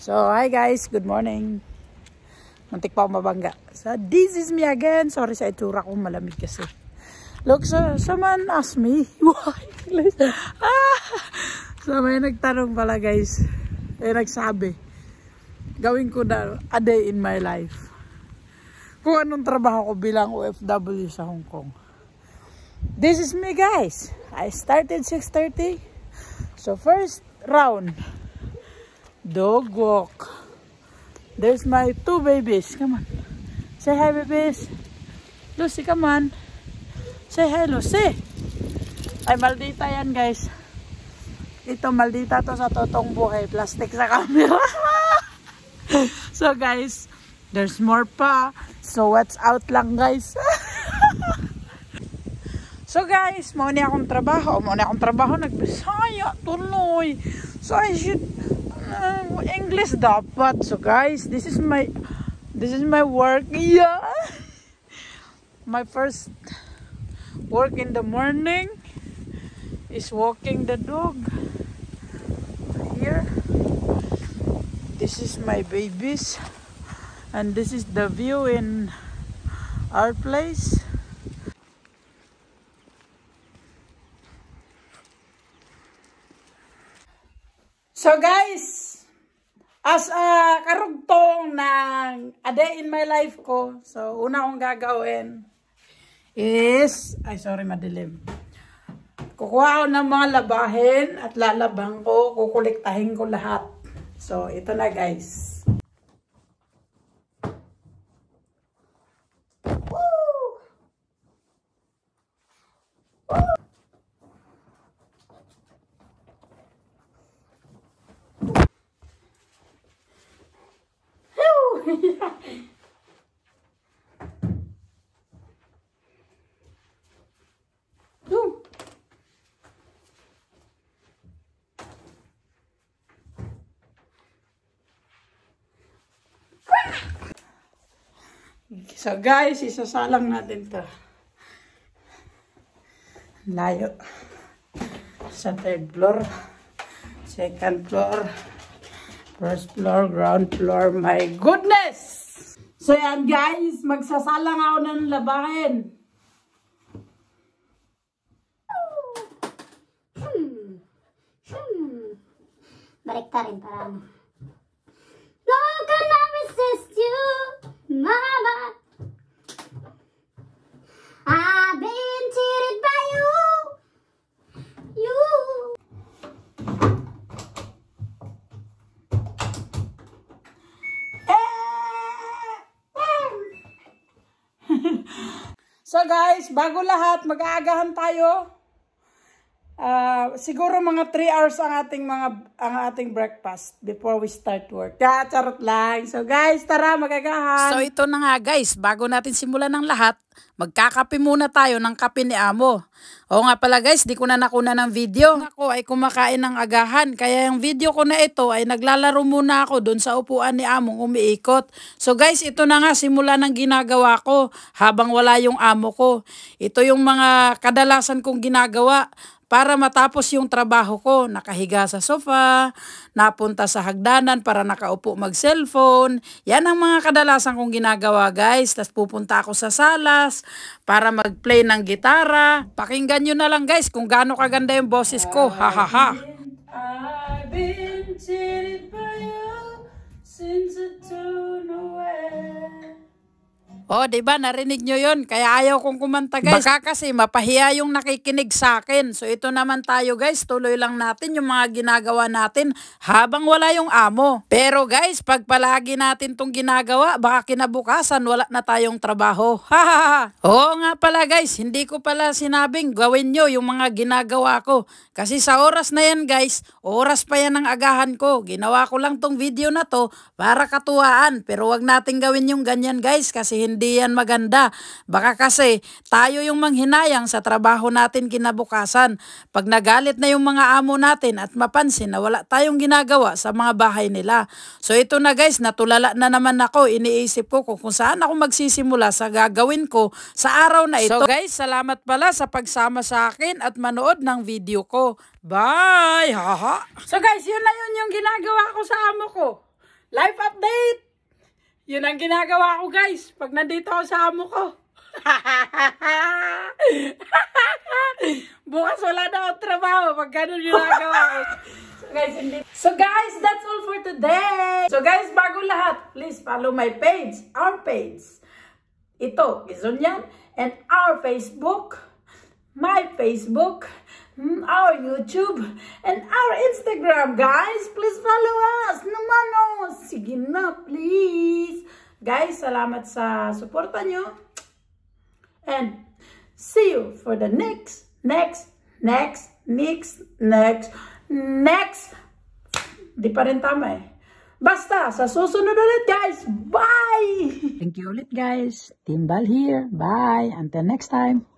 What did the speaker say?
So, hi guys, good morning. Muntik pa ako mabangga. So, this is me again. Sorry sa itsura ko, malamig kasi. Look, someone asked me, why? So, may nagtanong pala guys. Nagsabi, gawin ko na a day in my life. Kung anong trabaho ko bilang OFW sa Hong Kong. This is me guys. I started 6:30. So, first round. Dog walk. There's my two babies. Come on. Say hi, babies. Lucy, come on. Say hi, Lucy. Ay, maldita yan, guys. Ito, maldita to sa totoong buhay. Plastic sa camera. So, guys, there's more pa. So, watch out lang, guys. So, guys, mauna akong trabaho. Nagbisaya, tuloy. So, I should... English dapat. So guys, this is my work. Yeah. My first work in the morning is walking the dog. Here. This is my babies. And this is the view in our place. So guys, as a karugtong ng a day in my life ko, so una kong gagawin is, ay sorry madilim, kukuha ko ng mga labahin at lalabang ko, kukuliktahin ko lahat. So ito na guys. So guys, isasalang natin to. Layo. Sa third floor, second floor, first floor, ground floor. My goodness! So yan guys, magsasalang ako ng labahin. Balik ka rin parang. No can I resist you, mama. I've been cheated by you. So guys, bago lahat, mag-aagahan tayo. Siguro mga 3 hours ang ating breakfast before we start work. Kaya charot lang. So guys, tara magagahan. So ito na nga guys, bago natin simulan ng lahat, magkakape muna tayo ng kape ni Amo. Oo nga pala guys, di ko na nakuna ng video. Ako ay kumakain ng agahan. Kaya yung video ko na ito ay naglalaro muna ako doon sa upuan ni Among umiikot. So guys, ito na nga simula ng ginagawa ko habang wala yung amo ko. Ito yung mga kadalasan kong ginagawa. Para matapos yung trabaho ko, nakahiga sa sofa, napunta sa hagdanan para nakaupo mag-cellphone. Yan ang mga kadalasan kong ginagawa guys. Tapos pupunta ako sa salas para mag-play ng gitara. Pakinggan nyo na lang guys kung gaano kaganda yung boses ko. Ha ha ha. I've been cheated by you since I turned away. Oh, diba? Narinig nyo yun. Kaya ayaw kong kumanta, guys. Baka kasi mapahiya yung nakikinig sa akin. So, ito naman tayo, guys. Tuloy lang natin yung mga ginagawa natin habang wala yung amo. Pero, guys, pag palagi natin tong ginagawa, baka kinabukasan wala na tayong trabaho. Ha! Oo nga pala, guys. Hindi ko pala sinabing gawin nyo yung mga ginagawa ko. Kasi sa oras na yan, guys, oras pa yan ang agahan ko. Ginawa ko lang tong video na to para katuwaan. Pero wag natin gawin yung ganyan, guys. Kasi hindi yan maganda. Baka kasi tayo yung manghinayang sa trabaho natin kinabukasan. Pag nagalit na yung mga amo natin at mapansin na wala tayong ginagawa sa mga bahay nila. So ito na guys, natulala na naman ako. Iniisip ko kung saan ako magsisimula sa gagawin ko sa araw na ito. So guys, salamat pala sa pagsama sa akin at manood ng video ko. Bye! Haha! So guys, yun na yun yung ginagawa ko sa amo ko. Life update! Yun ang ginagawa ko, guys. Pag nandito ako sa amo ko. Bukas wala na akong trabaho. Pag ganun yung ginagawa ko. So guys, that's all for today. So guys, bago lahat, please follow my page, our page. Ito, Quezonian, and our Facebook, my Facebook, our YouTube, and our Instagram, guys. Please follow us. Naman, oh. Sige na, please. Guys, salamat sa suporta nyo. And see you for the next. Di pa rin tama eh. Basta, sa susunod ulit, guys. Bye! Thank you ulit, guys. Timbal here. Bye. Until next time.